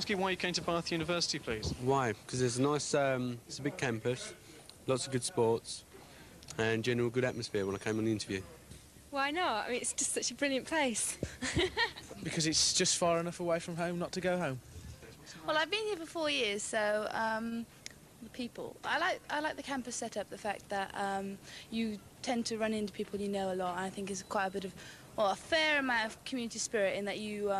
ask you why you came to Bath University, please? Why? Because there's a nice, it's a big campus, lots of good sports, and general good atmosphere when I came on the interview. Why not? I mean, it's just such a brilliant place. Because it's just far enough away from home not to go home. Well, I've been here for 4 years, so the people. I like the campus setup, the fact that you tend to run into people you know a lot, and I think is quite a bit of, well, a fair amount of community spirit in that you,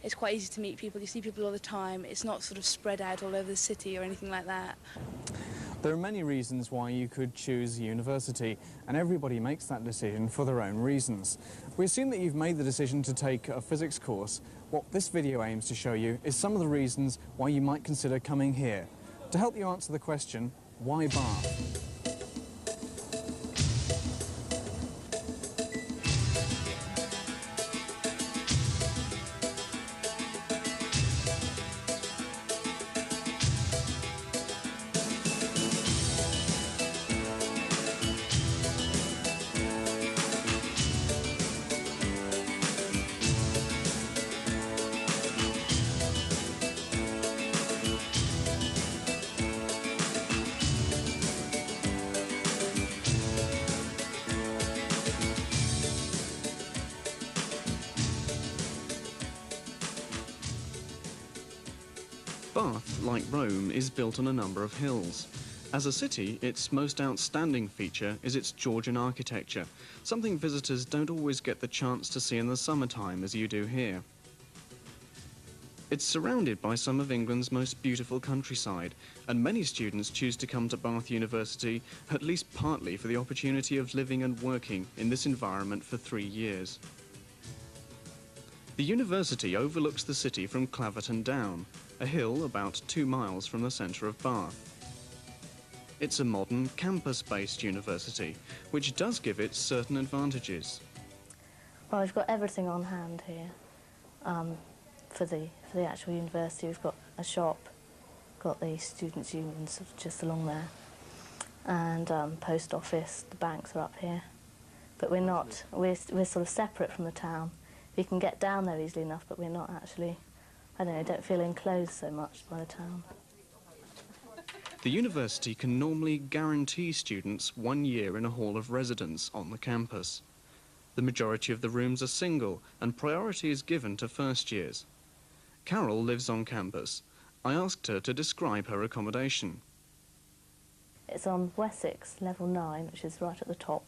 it's quite easy to meet people, you see people all the time, it's not sort of spread out all over the city or anything like that. There are many reasons why you could choose a university, and everybody makes that decision for their own reasons. We assume that you've made the decision to take a physics course. What this video aims to show you is some of the reasons why you might consider coming here. To help you answer the question, why Bath? Bath, like Rome, is built on a number of hills. As a city, its most outstanding feature is its Georgian architecture, something visitors don't always get the chance to see in the summertime as you do here. It's surrounded by some of England's most beautiful countryside, and many students choose to come to Bath University at least partly for the opportunity of living and working in this environment for 3 years. The university overlooks the city from Claverton Down, a hill about 2 miles from the centre of Bath. It's a modern campus-based university, which does give it certain advantages. Well, we've got everything on hand here for the actual university. We've got a shop, got the students' unions just along there, and post office. The banks are up here, but we're not. We're sort of separate from the town. We can get down there easily enough, but we're not actually. I don't feel enclosed so much by the town. The university can normally guarantee students 1 year in a hall of residence on the campus. The majority of the rooms are single, and priority is given to first years. Carol lives on campus. I asked her to describe her accommodation. It's on Wessex, level 9, which is right at the top.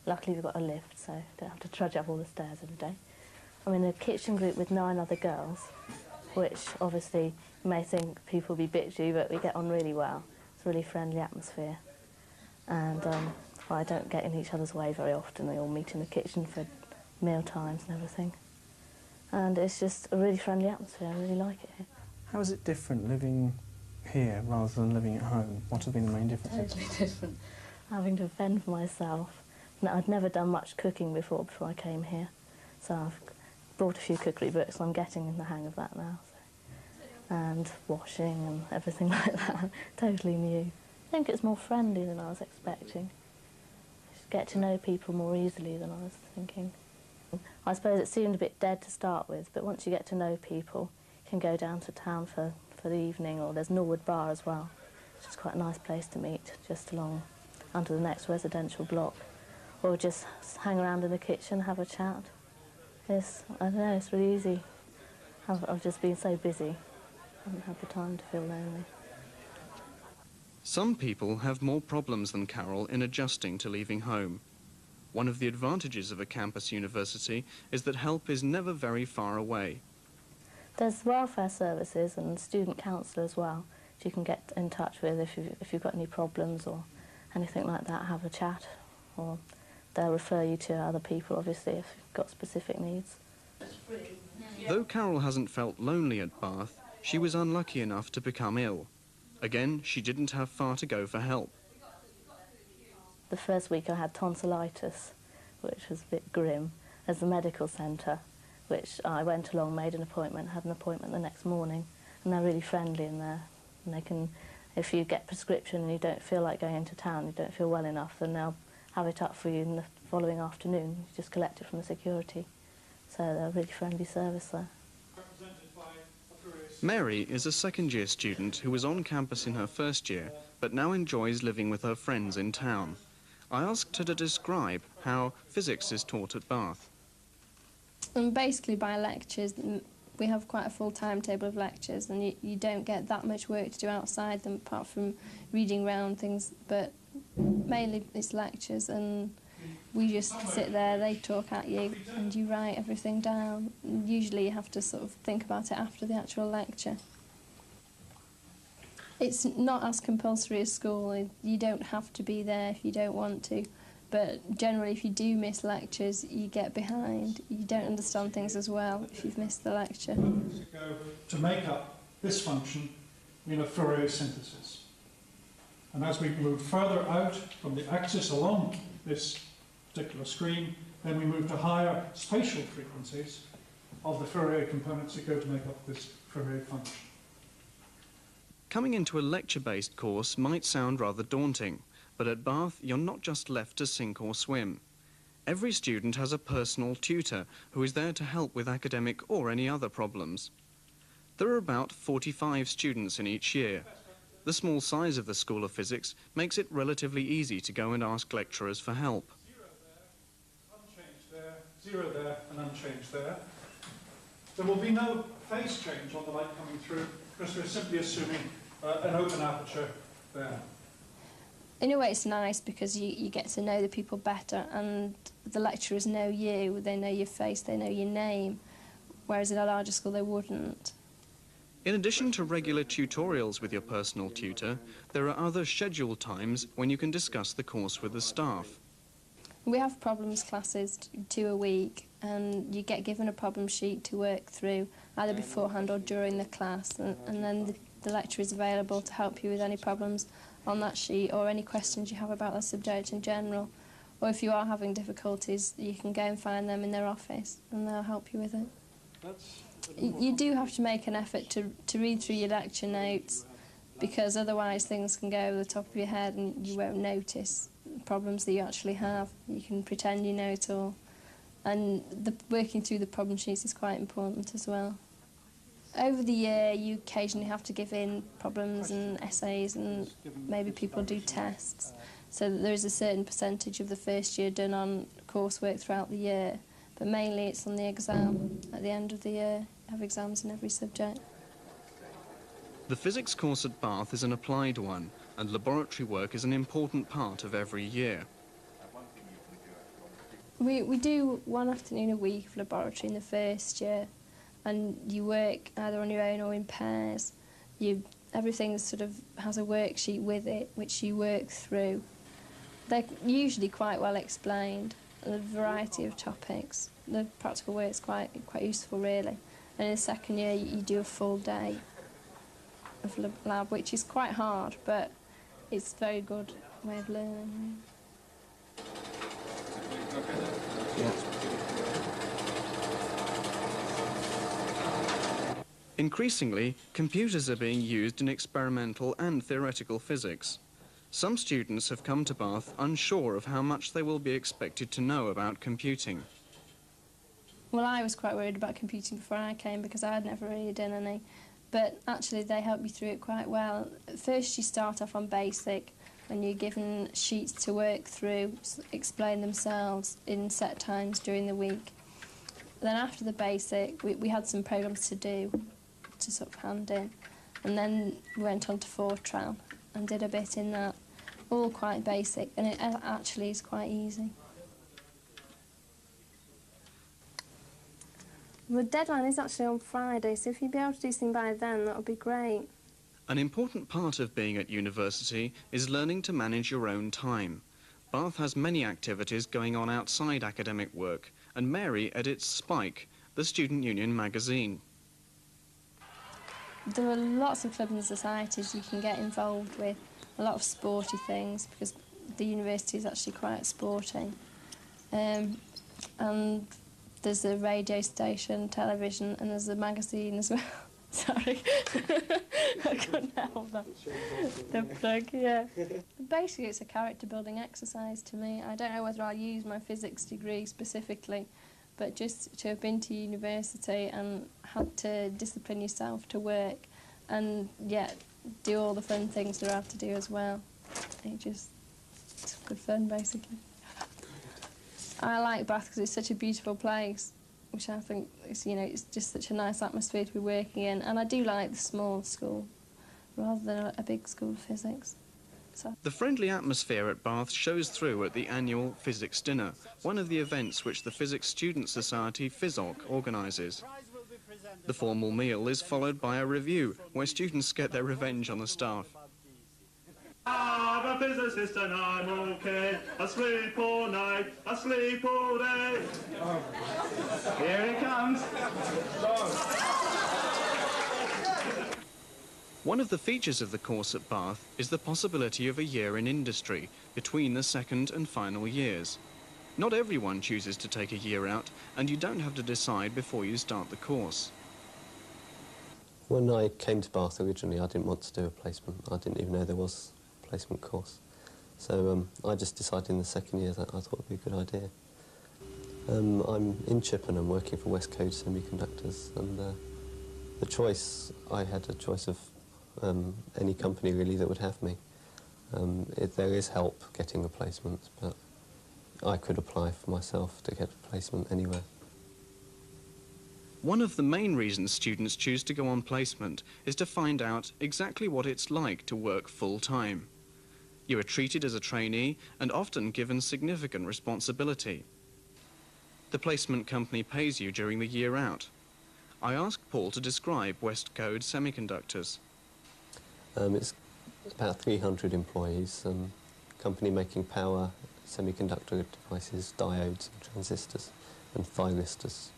Luckily we've got a lift, so I don't have to trudge up all the stairs every day. I'm in a kitchen group with 9 other girls, which obviously you may think people will be bitchy, but we get on really well. It's a really friendly atmosphere. And well, I don't get in each other's way very often. We all meet in the kitchen for meal times and everything. And it's just a really friendly atmosphere. I really like it here. How is it different living here rather than living at home? What have been the main differences? Totally different. Having to fend for myself. Now, I'd never done much cooking before I came here. So I've brought a few cookery books, and I'm getting the hang of that now. So. And washing and everything like that, totally new. I think it's more friendly than I was expecting. I should get to know people more easily than I was thinking. I suppose it seemed a bit dead to start with, but once you get to know people, you can go down to town for the evening, or there's Norwood Bar as well, which is quite a nice place to meet, just along under the next residential block. Or just hang around in the kitchen, have a chat. Yes, I don't know, it's really easy. I've just been so busy. I haven't had the time to feel lonely. Some people have more problems than Carol in adjusting to leaving home. One of the advantages of a campus university is that help is never very far away. There's welfare services and student counsellor as well, which you can get in touch with if you've got any problems or anything like that, have a chat, or they'll refer you to other people, obviously, if you've got specific needs. Though Carol hasn't felt lonely at Bath, she was unlucky enough to become ill. Again, she didn't have far to go for help. The first week I had tonsillitis, which was a bit grim. There's the medical centre, which I went along, made an appointment, had an appointment the next morning, and they're really friendly in there. And they can, if you get prescription and you don't feel like going into town, you don't feel well enough, then they'll have it up for you in the following afternoon. You just collect it from the security. So they're a really friendly service there. Represented by a Mary is a second-year student who was on campus in her first year, but now enjoys living with her friends in town. I asked her to describe how physics is taught at Bath. And basically by lectures, we have quite a full timetable of lectures, and you don't get that much work to do outside them apart from reading round things, but mainly it's lectures, and we just sit there, they talk at you, and you write everything down. Usually you have to sort of think about it after the actual lecture. It's not as compulsory as school. You don't have to be there if you don't want to, but generally if you do miss lectures, you get behind. You don't understand things as well if you've missed the lecture. To make up this function in a Fourier synthesis. And as we move further out from the axis along this particular screen, then we move to higher spatial frequencies of the Fourier components that go to make up this Fourier function. Coming into a lecture-based course might sound rather daunting, but at Bath you're not just left to sink or swim. Every student has a personal tutor who is there to help with academic or any other problems. There are about 45 students in each year. The small size of the School of Physics makes it relatively easy to go and ask lecturers for help. 0 there and unchanged there. There will be no phase change on the light coming through because we're simply assuming an open aperture there. In a way it's nice because you get to know the people better, and the lecturers know you, they know your face, they know your name, whereas in a larger school they wouldn't. In addition to regular tutorials with your personal tutor, there are other scheduled times when you can discuss the course with the staff. We have problems classes 2 a week, and you get given a problem sheet to work through either beforehand or during the class, and then the lecturer is available to help you with any problems on that sheet or any questions you have about the subject in general. Or if you are having difficulties, you can go and find them in their office and they'll help you with it. You do have to make an effort to read through your lecture notes, because otherwise things can go over the top of your head and you won't notice problems that you actually have. You can pretend you know it all. And working through the problem sheets is quite important as well. Over the year, you occasionally have to give in problems and essays, and maybe people do tests. So that there is a certain percentage of the first year done on coursework throughout the year, but mainly it's on the exam at the end of the year. You have exams in every subject. The physics course at Bath is an applied one, and laboratory work is an important part of every year. We do one afternoon a week of laboratory in the first year, and you work either on your own or in pairs. Everything sort of has a worksheet with it, which you work through. They're usually quite well explained, a variety of topics. The practical work's quite useful, really. And in the second year, you do a full day of lab, which is quite hard, but it's a very good way of learning. Increasingly, computers are being used in experimental and theoretical physics. Some students have come to Bath unsure of how much they will be expected to know about computing. Well, I was quite worried about computing before I came because I had never really done any, but actually they helped me through it quite well. At first you start off on basic, and you're given sheets to work through, explain themselves in set times during the week. Then after the basic, we had some programs to do, to sort of hand in, and then we went on to Fortran and did a bit in that, all quite basic, and it actually is quite easy. The deadline is actually on Friday, so if you'd be able to do something by then, that would be great. An important part of being at university is learning to manage your own time. Bath has many activities going on outside academic work, and Mary edits Spike, the student union magazine. There are lots of clubs and societies you can get involved with, a lot of sporty things, because the university is actually quite sporty. And there's a radio station, television, and there's a magazine as well. Sorry, I couldn't help that. The plug, yeah. Basically, it's a character-building exercise to me. I don't know whether I'll use my physics degree specifically, but just to have been to university and had to discipline yourself to work and yet do all the fun things there are to do as well. It's good fun, basically. I like Bath because it's such a beautiful place, which I think is, you know, it's just such a nice atmosphere to be working in. And I do like the small school rather than a big school of physics. So. The friendly atmosphere at Bath shows through at the annual Physics Dinner, one of the events which the Physics Student Society PhysOc organises. The formal meal is followed by a review, where students get their revenge on the staff. I'm a physicist and I'm okay. I sleep all night, I sleep all day. Here it comes. One of the features of the course at Bath is the possibility of a year in industry between the second and final years. Not everyone chooses to take a year out, and you don't have to decide before you start the course. When I came to Bath originally, I didn't want to do a placement. I didn't even know there was a placement course. So I just decided in the second year that I thought it would be a good idea. I'm in Chippenham working for West Coast Semiconductors, and the choice, I had a choice of any company really that would have me. There is help getting a placement, but I could apply for myself to get a placement anywhere. One of the main reasons students choose to go on placement is to find out exactly what it's like to work full-time. You are treated as a trainee and often given significant responsibility. The placement company pays you during the year out. I asked Paul to describe West Code Semiconductors. It's about 300 employees, company making power, semiconductor devices, diodes and transistors and thyristors.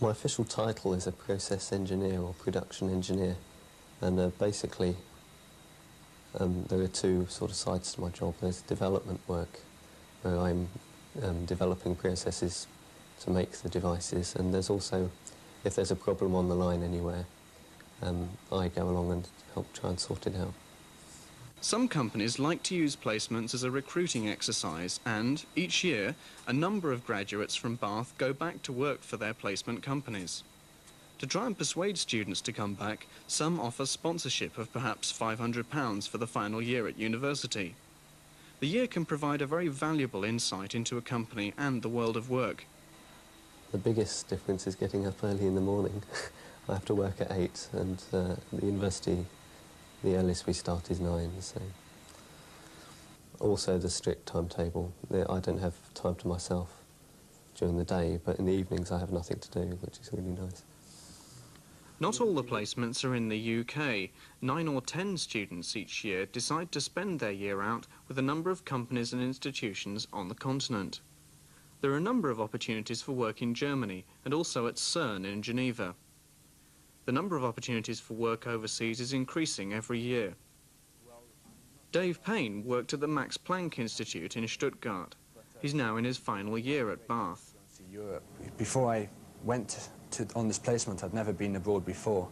My official title is a process engineer or production engineer, and basically there are two sort of sides to my job. There's development work, where I'm developing processes to make the devices, and there's also, if there's a problem on the line anywhere, I go along and help try and sort it out. Some companies like to use placements as a recruiting exercise, and each year a number of graduates from Bath go back to work for their placement companies. To try and persuade students to come back, some offer sponsorship of perhaps £500 for the final year at university. The year can provide a very valuable insight into a company and the world of work. The biggest difference is getting up early in the morning. I have to work at 8, and the university, the earliest we start is 9, so. Also the strict timetable. I don't have time to myself during the day, but in the evenings I have nothing to do, which is really nice. Not all the placements are in the UK. 9 or 10 students each year decide to spend their year out with a number of companies and institutions on the continent. There are a number of opportunities for work in Germany and also at CERN in Geneva. The number of opportunities for work overseas is increasing every year. Dave Payne worked at the Max Planck Institute in Stuttgart. He's now in his final year at Bath. Before I went on this placement, I'd never been abroad before.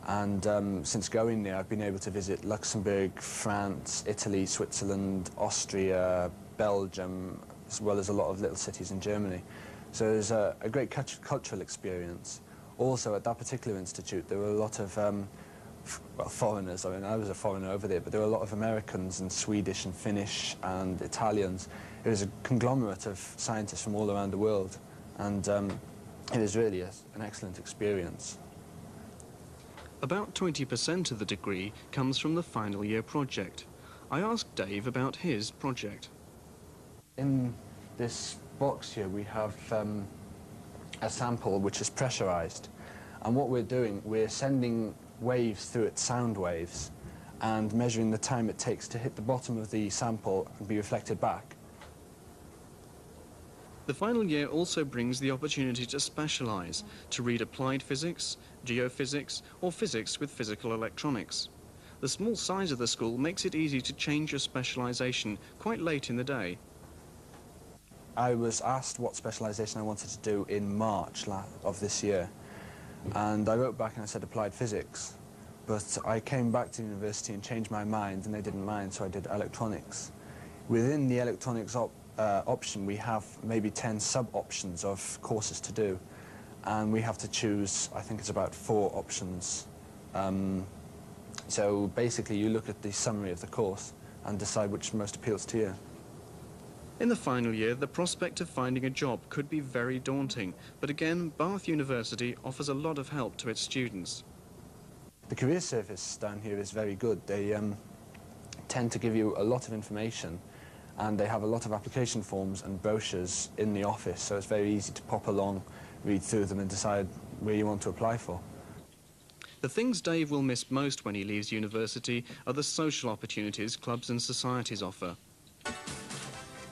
And since going there, I've been able to visit Luxembourg, France, Italy, Switzerland, Austria, Belgium, as well as a lot of little cities in Germany. So it was a great cultural experience. Also, at that particular institute, there were a lot of well, foreigners. I mean, I was a foreigner over there, but there were a lot of Americans and Swedish and Finnish and Italians. It was a conglomerate of scientists from all around the world, and it was really an excellent experience. About 20% of the degree comes from the final year project. I asked Dave about his project. In this box here, we have a sample which is pressurized, and what we're doing, we're sending waves through it, sound waves, and measuring the time it takes to hit the bottom of the sample and be reflected back. The final year also brings the opportunity to specialise, to read applied physics, geophysics, or physics with physical electronics. The small size of the school makes it easy to change your specialisation quite late in the day. I was asked what specialisation I wanted to do in March of this year, and I wrote back and I said applied physics, but I came back to university and changed my mind, and they didn't mind, so I did electronics. Within the electronics option, we have maybe 10 sub-options of courses to do, and we have to choose, I think it's about 4 options. So basically you look at the summary of the course and decide which most appeals to you. In the final year, the prospect of finding a job could be very daunting, but again, Bath University offers a lot of help to its students. The career service down here is very good. They tend to give you a lot of information, and they have a lot of application forms and brochures in the office, so it's very easy to pop along, read through them and decide where you want to apply for. The things Dave will miss most when he leaves university are the social opportunities clubs and societies offer.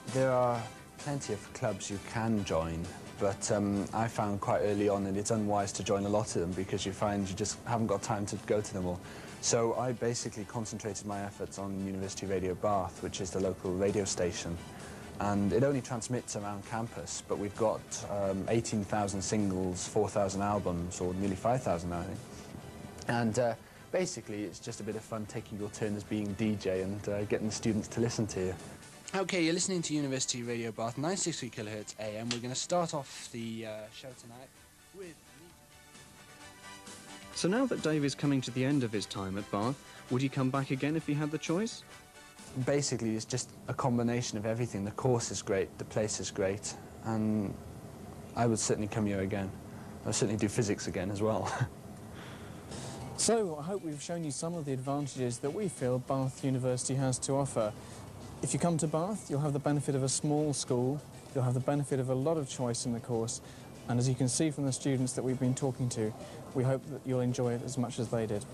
There are plenty of clubs you can join, but I found quite early on that it's unwise to join a lot of them because you find you just haven't got time to go to them all. So I basically concentrated my efforts on University Radio Bath, which is the local radio station. And it only transmits around campus, but we've got 18,000 singles, 4,000 albums, or nearly 5,000 now, I think. And basically it's just a bit of fun taking your turn as being DJ and getting the students to listen to you. Okay, you're listening to University Radio Bath, 963 kHz AM. We're going to start off the show tonight with... So now that Dave is coming to the end of his time at Bath, would he come back again if he had the choice? Basically, it's just a combination of everything. The course is great, the place is great, and I would certainly come here again. I would certainly do physics again as well. So, I hope we've shown you some of the advantages that we feel Bath University has to offer. If you come to Bath, you'll have the benefit of a small school, you'll have the benefit of a lot of choice in the course, and as you can see from the students that we've been talking to, we hope that you'll enjoy it as much as they did.